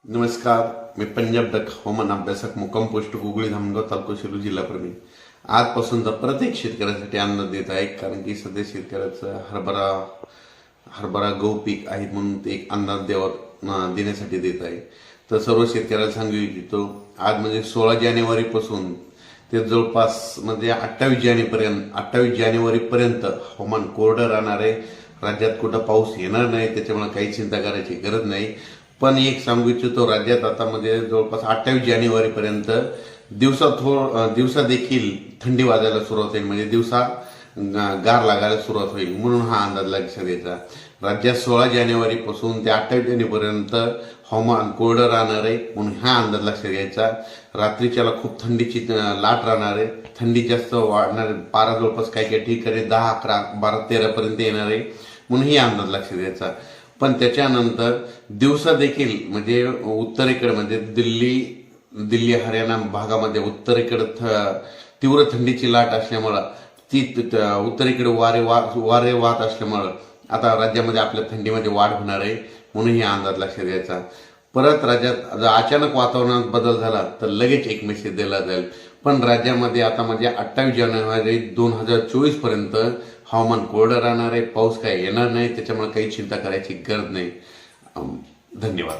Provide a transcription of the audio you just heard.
नमस्कार, मी पंजाब डक हवामान अभ्यासक मुक्काम पोस्ट गुगळी धामणगाव तालुका शिरूर जिल्हा प्रवीण. आजपासूनचा प्रत्येक शेतकऱ्यासाठी अंदाज देत आहे, कारण की सध्या शेतकऱ्याचं हरभरा गहू पीक आहेत म्हणून ते एक अंदाज देण्यासाठी देत आहे. तर सर्व शेतकऱ्याला सांगू इच्छितो, आज म्हणजे 16 जानेवारीपासून ते जवळपास म्हणजे 28 जानेवारीपर्यंत हवामान कोरडं राहणार आहे. राज्यात कुठं पाऊस येणार नाही, त्याच्यामुळे काही चिंता करायची गरज नाही. पण एक सांगू इच्छितो, राज्यात आता म्हणजे जवळपास 28 जानेवारीपर्यंत दिवसा देखील थंडी वाजायला सुरुवात होईल, म्हणजे दिवसा गार लागायला सुरुवात होईल, म्हणून हा अंदाज लक्षात घ्यायचा. राज्यात 16 जानेवारीपासून ते 28 जानेवारीपर्यंत हवामान कोरडं राहणार आहे, म्हणून हा अंदाज लक्षात घ्यायचा. रात्रीच्याला खूप थंडीची लाट राहणार आहे, थंडी जास्त वाढणार आहे, पारा जवळपास काही काही ठिकाणी 10, 11, 12, 13 पर्यंत येणार आहे, म्हणून ही अंदाज लक्षात घ्यायचा. पण त्याच्यानंतर दिवसा देखील म्हणजे उत्तरेकडे म्हणजे दिल्ली हरियाणा भागामध्ये उत्तरेकडे तीव्र थंडीची लाट असल्यामुळं उत्तरेकडे वारे वाहत असल्यामुळं आता राज्यामध्ये आपल्या थंडीमध्ये वाढ होणार आहे, म्हणून ही अंदाज लक्षात घ्यायचा. परत राज्यात जर अचानक वातावरणात बदल झाला तर लगेच एक मेसेज दिला जाईल. पण राज्यामध्ये आता म्हणजे 28 जानेवारी 2024 पर्यंत हवामान कोरडं राहणार आहे, पाऊस काही येणार नाही, त्याच्यामुळे काही चिंता करायची गरज नाही. धन्यवाद.